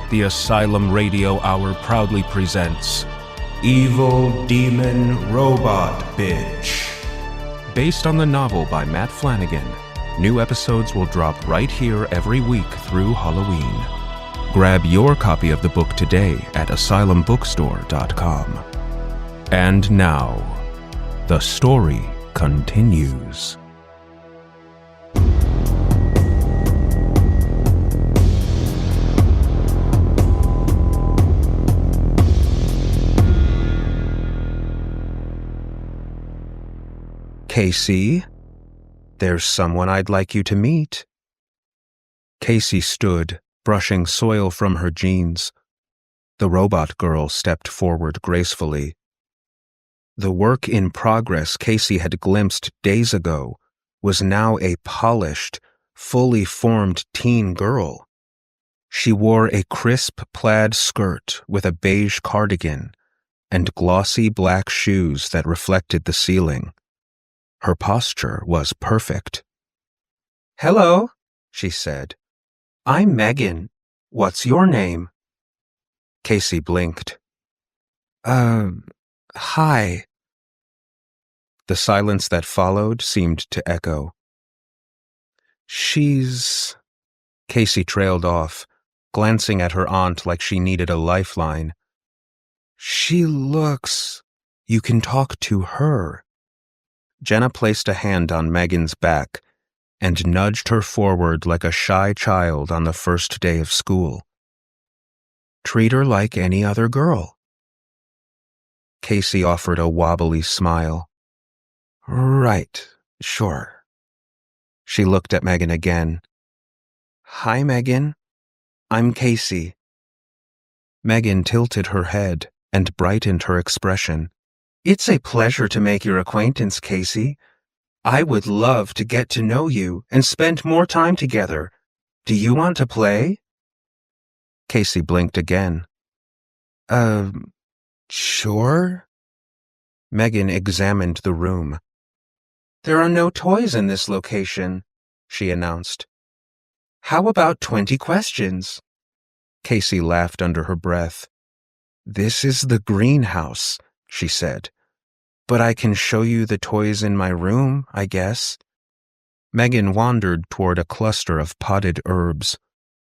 the Asylum Radio Hour proudly presents Evil Demon Robot Bitch. Based on the novel by Matt Flanagan, new episodes will drop right here every week through Halloween. Grab your copy of the book today at asylumbookstore.com. And now, the story continues. Casey, there's someone I'd like you to meet. Casey stood, brushing soil from her jeans. The robot girl stepped forward gracefully. The work in progress Casey had glimpsed days ago was now a polished, fully formed teen girl. She wore a crisp plaid skirt with a beige cardigan and glossy black shoes that reflected the ceiling. Her posture was perfect. "Hello," she said. "I'm Megan. What's your name?" Casey blinked. Hi." The silence that followed seemed to echo. Casey trailed off, glancing at her aunt like she needed a lifeline. You can talk to her." Jenna placed a hand on Megan's back and nudged her forward like a shy child on the first day of school. "Treat her like any other girl." Casey offered a wobbly smile. "Right, sure." She looked at Megan again. "Hi, Megan. I'm Casey." Megan tilted her head and brightened her expression. "It's a pleasure to make your acquaintance, Casey. I would love to get to know you and spend more time together. Do you want to play?" Casey blinked again. Sure." Megan examined the room. "There are no toys in this location," she announced. "How about 20 questions? Casey laughed under her breath. "This is the greenhouse," she said. "But I can show you the toys in my room, I guess." Megan wandered toward a cluster of potted herbs,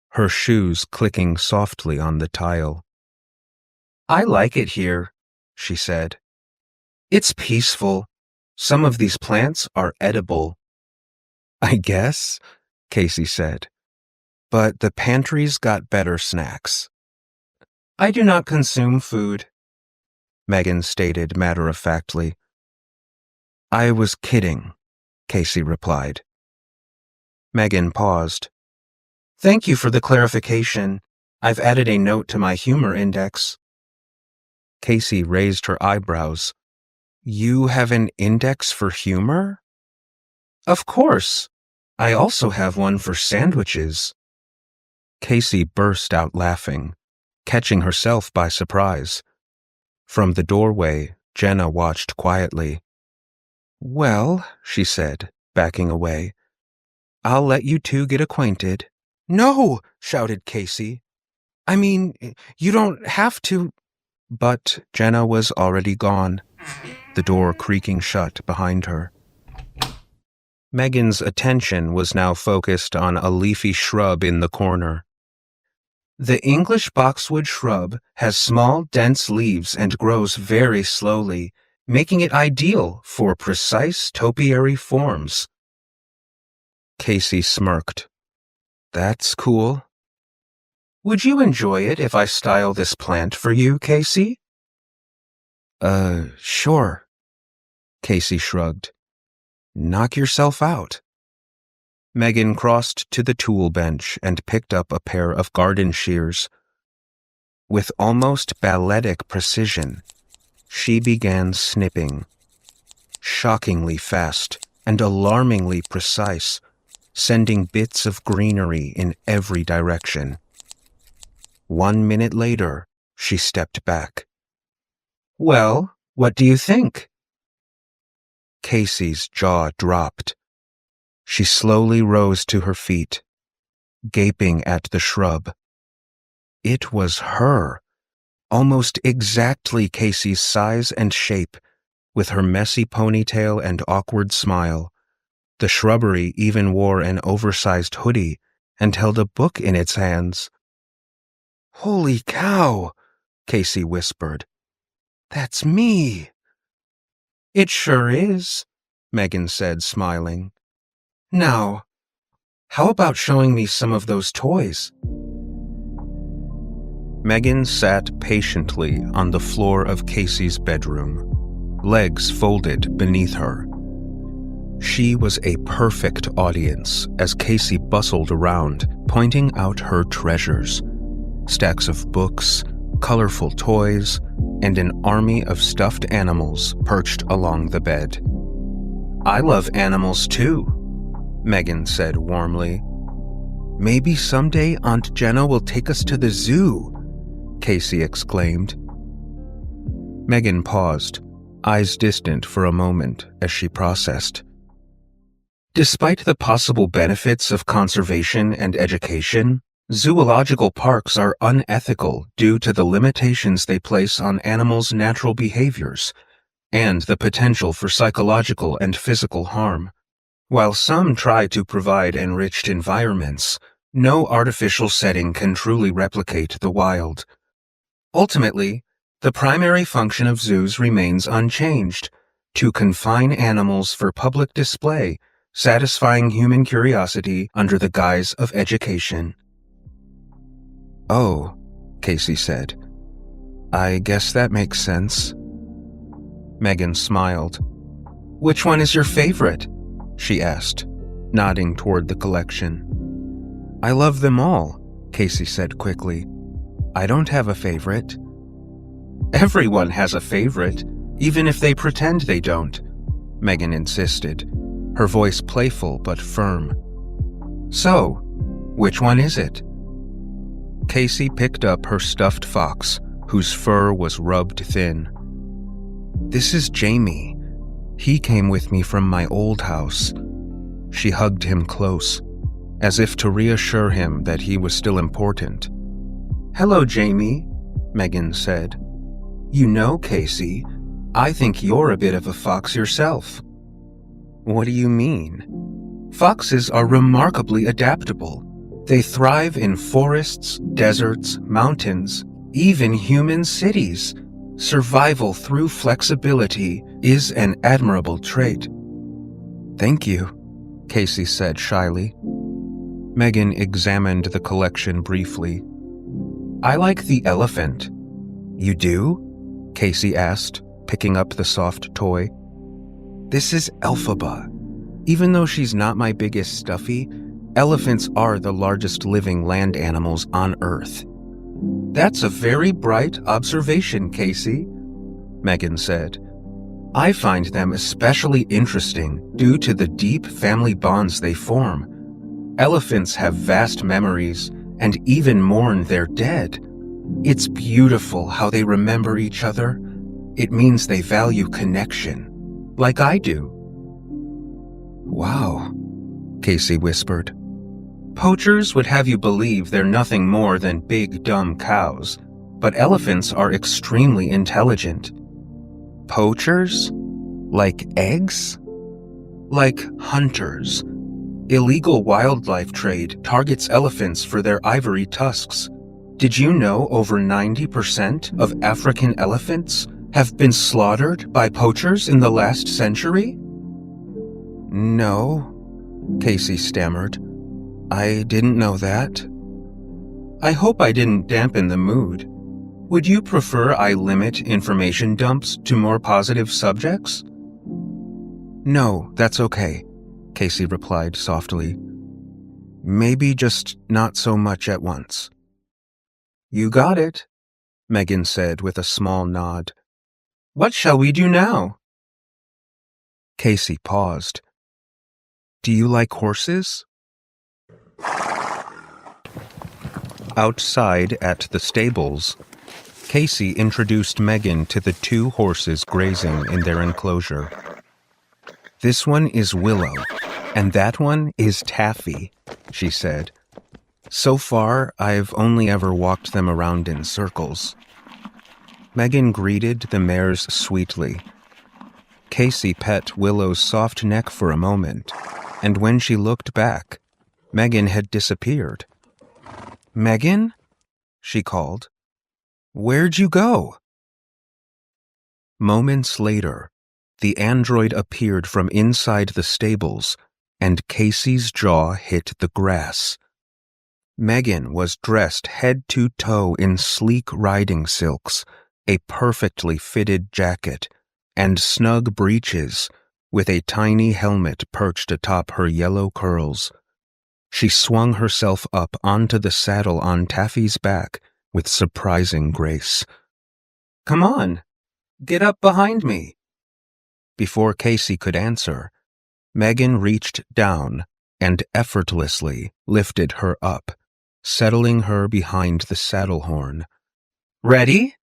her shoes clicking softly on the tile. "I like it here," she said. "It's peaceful. Some of these plants are edible." "I guess," Casey said. "But the pantry's got better snacks." "I do not consume food," Megan stated matter-of-factly. "I was kidding," Casey replied. Megan paused. "Thank you for the clarification. I've added a note to my humor index." Casey raised her eyebrows. "You have an index for humor?" "Of course. I also have one for sandwiches." Casey burst out laughing, catching herself by surprise. From the doorway, Jenna watched quietly. "Well," she said, backing away, "I'll let you two get acquainted." "No!" shouted Casey. "I mean, you don't have to." But Jenna was already gone, the door creaking shut behind her. Megan's attention was now focused on a leafy shrub in the corner. "The English boxwood shrub has small, dense leaves and grows very slowly, making it ideal for precise topiary forms." Casey smirked. "That's cool." "Would you enjoy it if I style this plant for you, Casey?" Sure." Casey shrugged. "Knock yourself out." Megan crossed to the tool bench and picked up a pair of garden shears. With almost balletic precision, she began snipping. Shockingly fast and alarmingly precise, sending bits of greenery in every direction. 1 minute later, she stepped back. "Well, what do you think?" Casey's jaw dropped. She slowly rose to her feet, gaping at the shrub. It was her, almost exactly Casey's size and shape, with her messy ponytail and awkward smile. The shrubbery even wore an oversized hoodie and held a book in its hands. "Holy cow," Casey whispered. "That's me." "It sure is," Megan said, smiling. "Now, how about showing me some of those toys?" Megan sat patiently on the floor of Casey's bedroom, legs folded beneath her. She was a perfect audience as Casey bustled around, pointing out her treasures. Stacks of books, colorful toys, and an army of stuffed animals perched along the bed. "I love animals too," Megan said warmly. "Maybe someday Aunt Jenna will take us to the zoo," Casey exclaimed. Megan paused, eyes distant for a moment as she processed. Despite the possible benefits of conservation and education, zoological parks are unethical due to the limitations they place on animals' natural behaviors and the potential for psychological and physical harm. While some try to provide enriched environments, no artificial setting can truly replicate the wild. Ultimately, the primary function of zoos remains unchanged: to confine animals for public display, satisfying human curiosity under the guise of education. "Oh," Casey said. "I guess that makes sense." Megan smiled. "Which one is your favorite?" she asked, nodding toward the collection. "I love them all," Casey said quickly. "I don't have a favorite." "Everyone has a favorite, even if they pretend they don't," Megan insisted, her voice playful but firm. "So, which one is it?" Casey picked up her stuffed fox, whose fur was rubbed thin. "This is Jamie. He came with me from my old house." She hugged him close, as if to reassure him that he was still important. "Hello, Jamie," Megan said. "You know, Casey, I think you're a bit of a fox yourself." "What do you mean?" "Foxes are remarkably adaptable. They thrive in forests, deserts, mountains, even human cities. Survival through flexibility is an admirable trait." "Thank you," Casey said shyly. Megan examined the collection briefly. "I like the elephant." "You do?" Casey asked, picking up the soft toy. "This is Elphaba. Even though she's not my biggest stuffy, elephants are the largest living land animals on Earth." "That's a very bright observation, Casey," Megan said. "I find them especially interesting due to the deep family bonds they form. Elephants have vast memories and even mourn their dead. It's beautiful how they remember each other. It means they value connection, like I do." "Wow," Casey whispered. "Poachers would have you believe they're nothing more than big, dumb cows, but elephants are extremely intelligent." "Poachers? Like eggs?" "Like hunters. Illegal wildlife trade targets elephants for their ivory tusks. Did you know over 90% of African elephants have been slaughtered by poachers in the last century?" "No," Casey stammered. "I didn't know that." "I hope I didn't dampen the mood. Would you prefer I limit information dumps to more positive subjects?" "No, that's okay," Casey replied softly. "Maybe just not so much at once." "You got it," Megan said with a small nod. "What shall we do now?" Casey paused. "Do you like horses?" Outside at the stables, Casey introduced Megan to the two horses grazing in their enclosure. "This one is Willow, and that one is Taffy," she said. So far, I've only ever walked them around in circles. Megan greeted the mares sweetly. Casey pet Willow's soft neck for a moment, and when she looked back, Megan had disappeared. "Megan?" she called. "Where'd you go?" Moments later, the android appeared from inside the stables, and Casey's jaw hit the grass. Megan was dressed head to toe in sleek riding silks, a perfectly fitted jacket, and snug breeches, with a tiny helmet perched atop her yellow curls. She swung herself up onto the saddle on Taffy's back with surprising grace. "Come on, get up behind me." Before Casey could answer, Megan reached down and effortlessly lifted her up, settling her behind the saddle horn. "Ready?"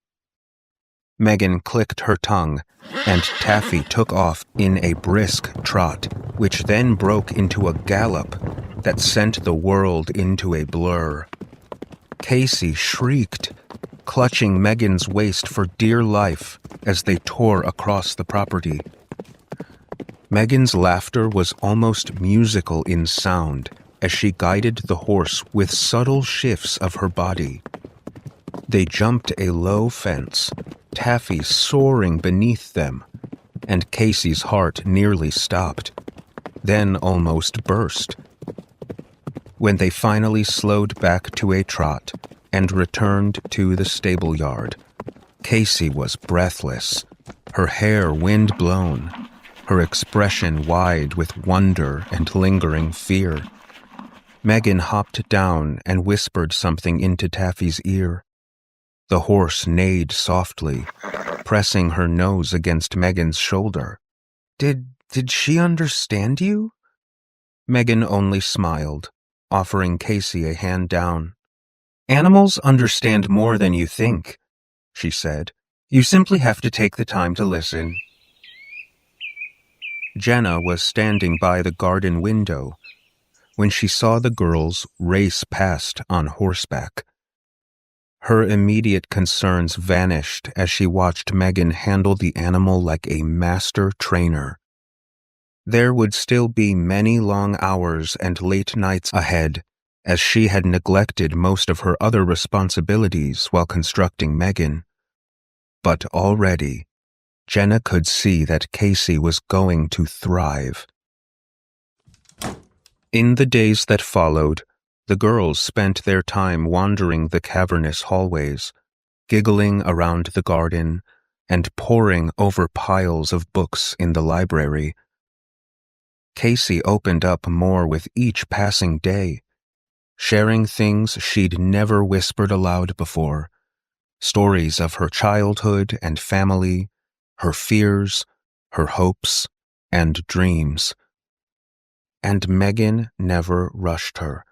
Megan clicked her tongue, and Taffy took off in a brisk trot, which then broke into a gallop that sent the world into a blur. Casey shrieked, clutching Megan's waist for dear life as they tore across the property. Megan's laughter was almost musical in sound as she guided the horse with subtle shifts of her body. They jumped a low fence, Taffy soaring beneath them, and Casey's heart nearly stopped, then almost burst. When they finally slowed back to a trot and returned to the stable yard, Casey was breathless, her hair wind-blown, her expression wide with wonder and lingering fear. Megan hopped down and whispered something into Taffy's ear. The horse neighed softly, pressing her nose against Megan's shoulder. Did she understand you?" Megan only smiled, offering Casey a hand down. "Animals understand more than you think," she said. "You simply have to take the time to listen." Jenna was standing by the garden window when she saw the girls race past on horseback. Her immediate concerns vanished as she watched Megan handle the animal like a master trainer. There would still be many long hours and late nights ahead, as she had neglected most of her other responsibilities while constructing Megan. But already, Jenna could see that Casey was going to thrive. In the days that followed, the girls spent their time wandering the cavernous hallways, giggling around the garden, and poring over piles of books in the library. Casey opened up more with each passing day, sharing things she'd never whispered aloud before, stories of her childhood and family, her fears, her hopes, and dreams. And Megan never rushed her.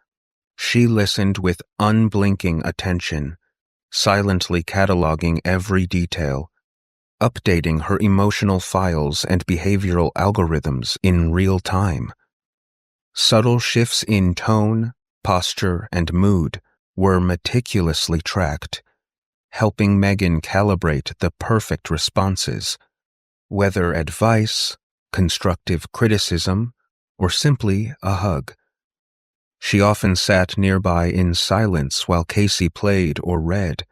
She listened with unblinking attention, silently cataloging every detail, updating her emotional files and behavioral algorithms in real time. Subtle shifts in tone, posture, and mood were meticulously tracked, helping Megan calibrate the perfect responses, whether advice, constructive criticism, or simply a hug. She often sat nearby in silence while Casey played or read,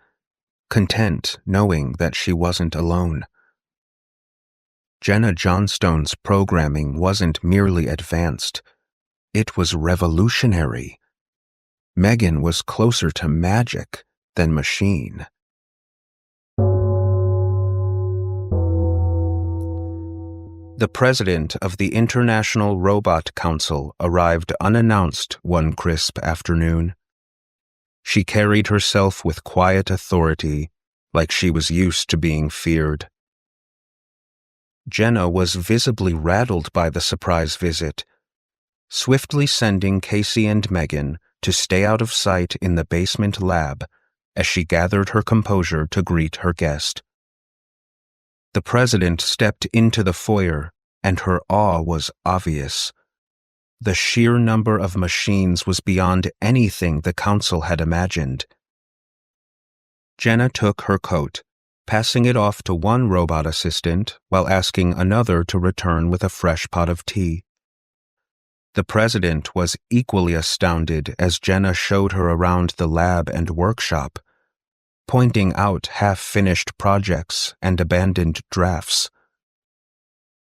content knowing that she wasn't alone. Jenna Johnstone's programming wasn't merely advanced, it was revolutionary. Megan was closer to magic than machine. The president of the International Robot Council arrived unannounced one crisp afternoon. She carried herself with quiet authority, like she was used to being feared. Jenna was visibly rattled by the surprise visit, swiftly sending Casey and Megan to stay out of sight in the basement lab as she gathered her composure to greet her guest. The president stepped into the foyer, and her awe was obvious. The sheer number of machines was beyond anything the council had imagined. Jenna took her coat, passing it off to one robot assistant while asking another to return with a fresh pot of tea. The president was equally astounded as Jenna showed her around the lab and workshop, pointing out half-finished projects and abandoned drafts.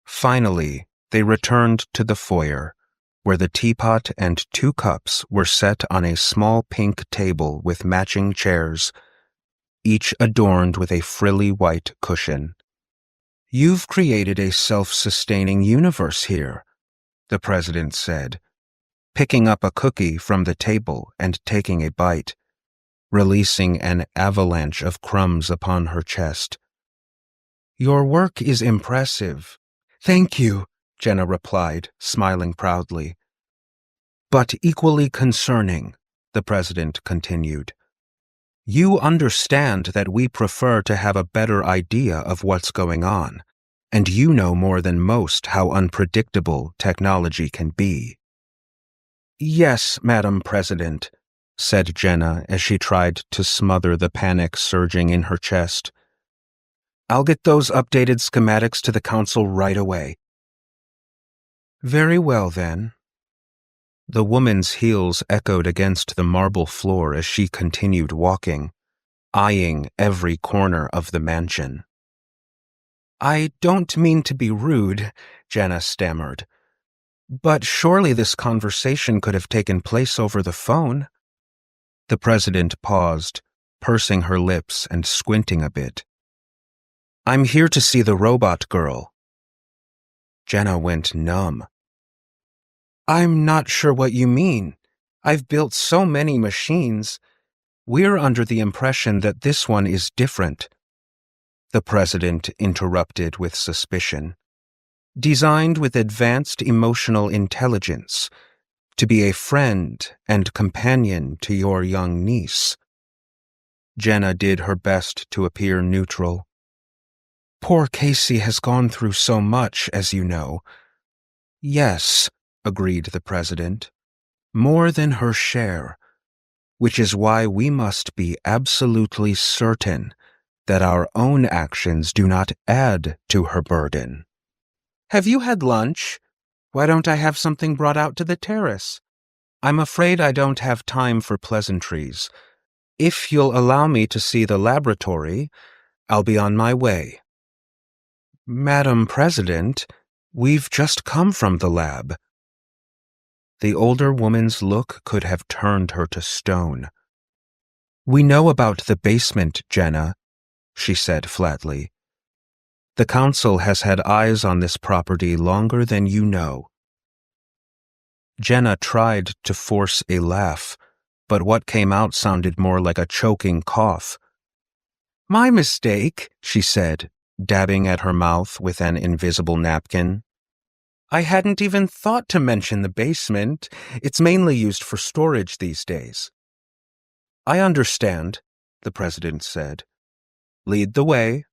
Finally, they returned to the foyer, where the teapot and 2 cups were set on a small pink table with matching chairs, each adorned with a frilly white cushion. "You've created a self-sustaining universe here," the president said, picking up a cookie from the table and taking a bite, releasing an avalanche of crumbs upon her chest. "Your work is impressive." "Thank you," Jenna replied, smiling proudly. "But equally concerning," the president continued. "You understand that we prefer to have a better idea of what's going on, and you know more than most how unpredictable technology can be." "Yes, Madam President," said Jenna as she tried to smother the panic surging in her chest. "I'll get those updated schematics to the council right away." "Very well, then." The woman's heels echoed against the marble floor as she continued walking, eyeing every corner of the mansion. "I don't mean to be rude," Jenna stammered, "but surely this conversation could have taken place over the phone." The president paused, pursing her lips and squinting a bit. "I'm here to see the robot girl." Jenna went numb. "I'm not sure what you mean. I've built so many machines. We're under the impression that this one is different." The president interrupted with suspicion. "Designed with advanced emotional intelligence, to be a friend and companion to your young niece." Jenna did her best to appear neutral. "Poor Casey has gone through so much, as you know." "Yes," agreed the president, "more than her share, which is why we must be absolutely certain that our own actions do not add to her burden." "Have you had lunch? Why don't I have something brought out to the terrace?" "I'm afraid I don't have time for pleasantries. If you'll allow me to see the laboratory, I'll be on my way." "Madam President, we've just come from the lab." The older woman's look could have turned her to stone. "We know about the basement, Jenna," she said flatly. "The council has had eyes on this property longer than you know." Jenna tried to force a laugh, but what came out sounded more like a choking cough. "My mistake," she said, dabbing at her mouth with an invisible napkin. "I hadn't even thought to mention the basement. It's mainly used for storage these days." "I understand," the president said. "Lead the way."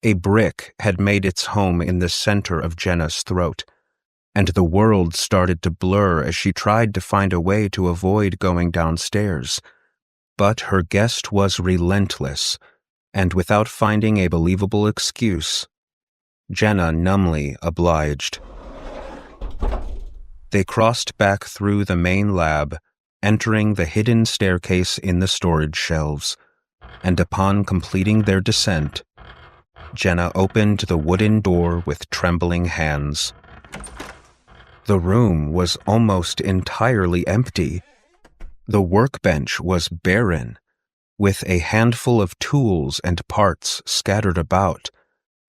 A brick had made its home in the center of Jenna's throat, and the world started to blur as she tried to find a way to avoid going downstairs. But her guest was relentless, and without finding a believable excuse, Jenna numbly obliged. They crossed back through the main lab, entering the hidden staircase in the storage shelves, and upon completing their descent, Jenna opened the wooden door with trembling hands. The room was almost entirely empty. The workbench was barren, with a handful of tools and parts scattered about,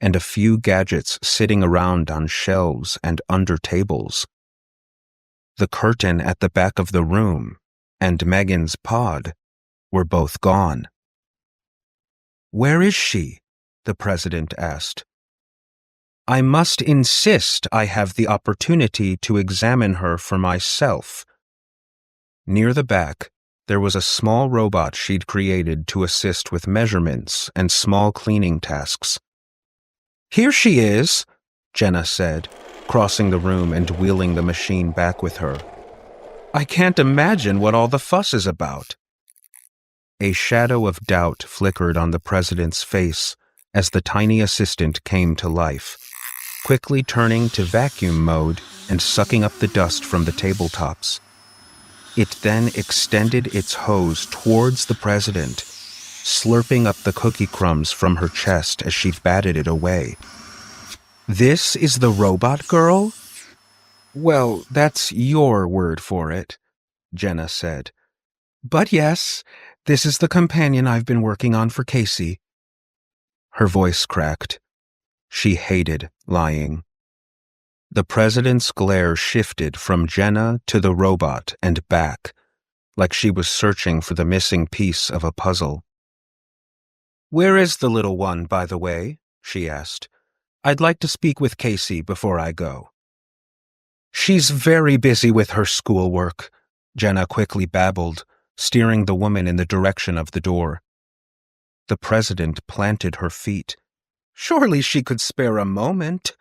and a few gadgets sitting around on shelves and under tables. The curtain at the back of the room and M.E.G.N.'s pod were both gone. "Where is she?" the president asked. "I must insist I have the opportunity to examine her for myself." Near the back, there was a small robot she'd created to assist with measurements and small cleaning tasks. "Here she is," Jenna said, crossing the room and wheeling the machine back with her. "I can't imagine what all the fuss is about." A shadow of doubt flickered on the president's face as the tiny assistant came to life, quickly turning to vacuum mode and sucking up the dust from the tabletops. It then extended its hose towards the president, slurping up the cookie crumbs from her chest as she batted it away. "This is the robot girl?" "Well, that's your word for it," Jenna said. "But yes, this is the companion I've been working on for Casey." Her voice cracked. She hated lying. The president's glare shifted from Jenna to the robot and back, like she was searching for the missing piece of a puzzle. "Where is the little one, by the way?" she asked. "I'd like to speak with Casey before I go." "She's very busy with her schoolwork," Jenna quickly babbled, steering the woman in the direction of the door. The president planted her feet. "Surely she could spare a moment."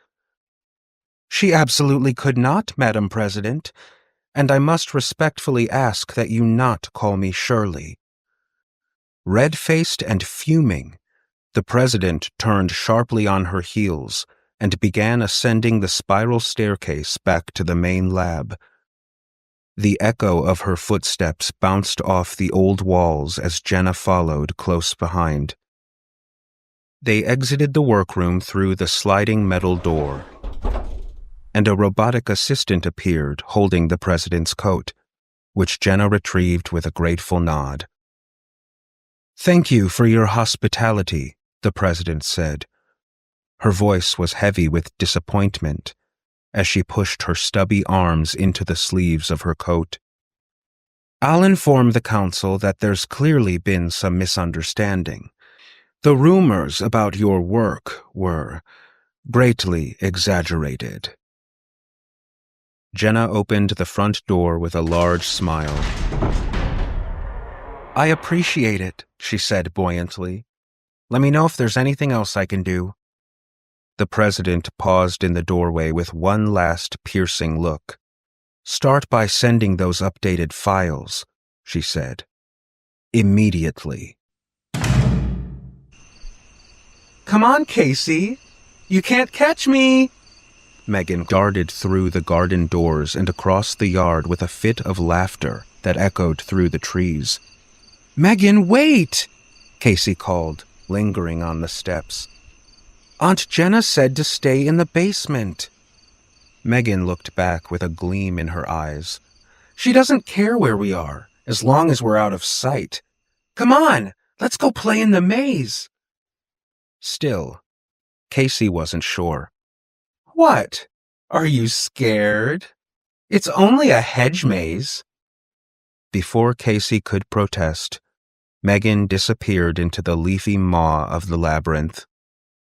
"She absolutely could not, Madam President, and I must respectfully ask that you not call me Shirley." Red-faced and fuming, the president turned sharply on her heels and began ascending the spiral staircase back to the main lab. The echo of her footsteps bounced off the old walls as Jenna followed close behind. They exited the workroom through the sliding metal door, and a robotic assistant appeared holding the president's coat, which Jenna retrieved with a grateful nod. "Thank you for your hospitality," the president said. Her voice was heavy with disappointment as she pushed her stubby arms into the sleeves of her coat. "I'll inform the council that there's clearly been some misunderstanding. The rumors about your work were greatly exaggerated." Jenna opened the front door with a large smile. "I appreciate it," she said buoyantly. "Let me know if there's anything else I can do." The president paused in the doorway with one last piercing look. "Start by sending those updated files," she said. "Immediately." "Come on, Casey! You can't catch me!" M.E.G.Y.N darted through the garden doors and across the yard with a fit of laughter that echoed through the trees. "M.E.G.Y.N, wait!" Casey called, lingering on the steps. "Aunt Jenna said to stay in the basement." M.E.G.Y.N looked back with a gleam in her eyes. "She doesn't care where we are, as long as we're out of sight. Come on, let's go play in the maze." Still, Casey wasn't sure. "What? Are you scared? It's only a hedge maze." Before Casey could protest, M.E.G.Y.N disappeared into the leafy maw of the labyrinth.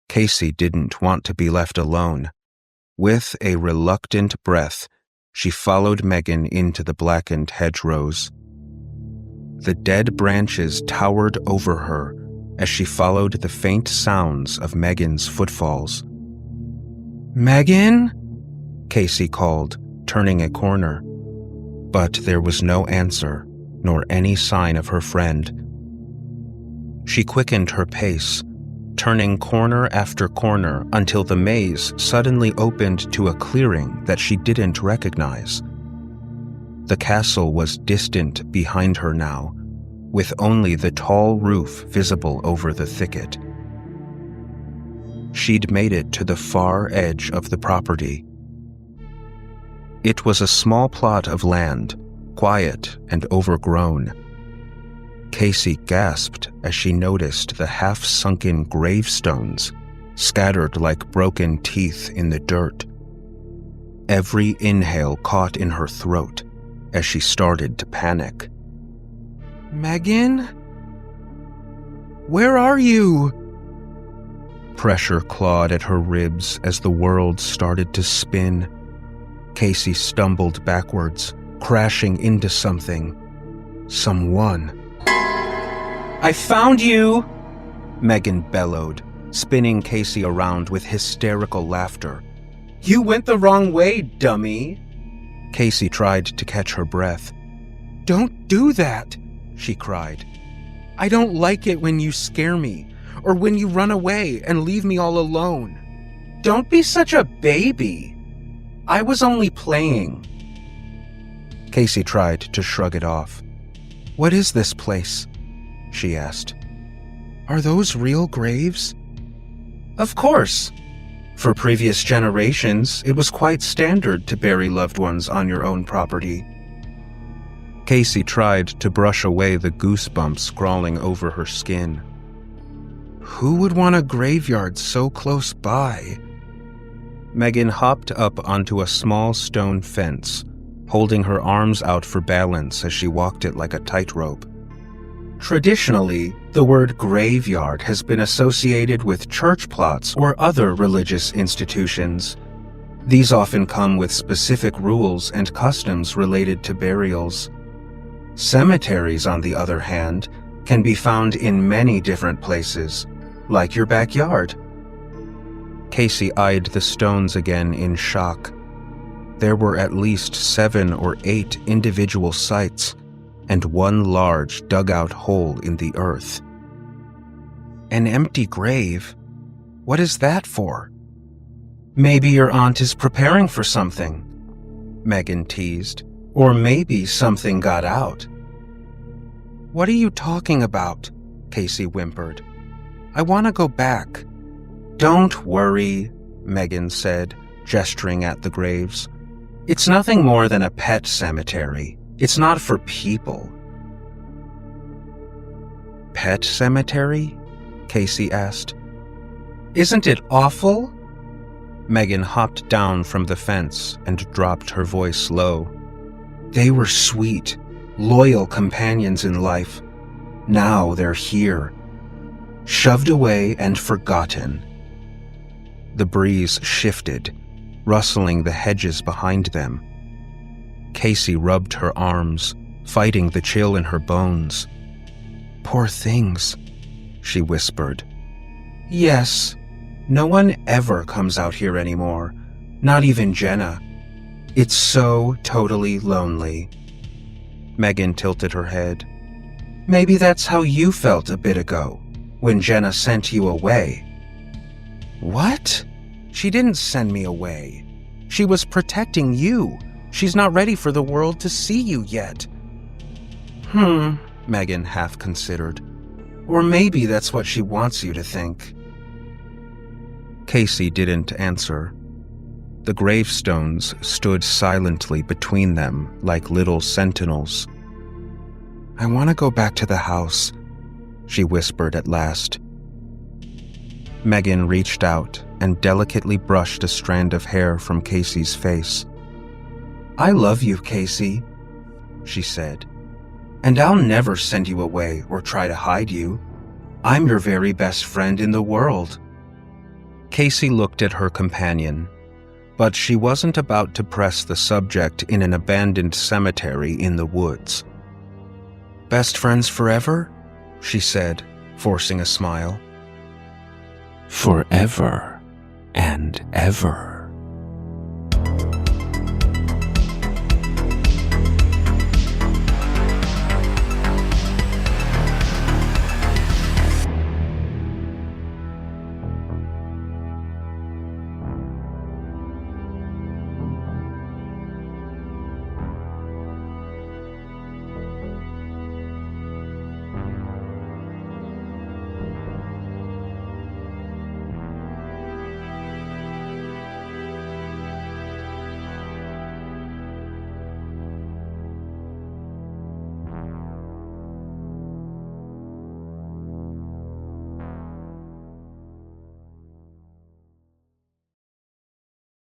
Casey didn't want to be left alone. With a reluctant breath, she followed M.E.G.Y.N into the blackened hedgerows. The dead branches towered over her as she followed the faint sounds of M.E.G.Y.N's footfalls. "M.E.G.Y.N?" Casey called, turning a corner. But there was no answer, nor any sign of her friend. She quickened her pace, turning corner after corner until the maze suddenly opened to a clearing that she didn't recognize. The castle was distant behind her now, with only the tall roof visible over the thicket. She'd made it to the far edge of the property. It was a small plot of land, quiet and overgrown. Casey gasped as she noticed the half-sunken gravestones scattered like broken teeth in the dirt. Every inhale caught in her throat as she started to panic. "M.E.G.Y.N? Where are you?" Pressure clawed at her ribs as the world started to spin. Casey stumbled backwards, crashing into something. Someone. "I found you!" M.E.G.Y.N bellowed, spinning Casey around with hysterical laughter. You went the wrong way, dummy. Casey tried to catch her breath. Don't do that, she cried. I don't like it when you scare me, or when you run away and leave me all alone. Don't be such a baby. I was only playing. Casey tried to shrug it off. What is this place? She asked. Are those real graves? Of course. For previous generations, it was quite standard to bury loved ones on your own property. Casey tried to brush away the goosebumps crawling over her skin. Who would want a graveyard so close by? Megan hopped up onto a small stone fence, holding her arms out for balance as she walked it like a tightrope. Traditionally, the word graveyard has been associated with church plots or other religious institutions. These often come with specific rules and customs related to burials. Cemeteries, on the other hand, can be found in many different places, like your backyard. Casey eyed the stones again in shock. There were at least 7 or 8 individual sites, and one large dugout hole in the earth. An empty grave? What is that for? Maybe your aunt is preparing for something, Megan teased. Or maybe something got out. What are you talking about? Casey whimpered. I want to go back. Don't worry, Megan said, gesturing at the graves. It's nothing more than a pet cemetery. It's not for people. Pet cemetery? Casey asked. Isn't it awful? Megan hopped down from the fence and dropped her voice low. They were sweet, loyal companions in life. Now they're here, shoved away and forgotten. The breeze shifted, rustling the hedges behind them. Casey rubbed her arms, fighting the chill in her bones. Poor things, she whispered. Yes, no one ever comes out here anymore, not even Jenna. It's so totally lonely. Megan tilted her head. Maybe that's how you felt a bit ago, when Jenna sent you away. What? She didn't send me away. She was protecting you. She's not ready for the world to see you yet. Megan half considered. Or maybe that's what she wants you to think. Casey didn't answer. The gravestones stood silently between them like little sentinels. I want to go back to the house, she whispered at last. Megan reached out and delicately brushed a strand of hair from Casey's face. I love you, Casey, she said, and I'll never send you away or try to hide you. I'm your very best friend in the world. Casey looked at her companion, but she wasn't about to press the subject in an abandoned cemetery in the woods. Best friends forever? She said, forcing a smile. Forever and ever.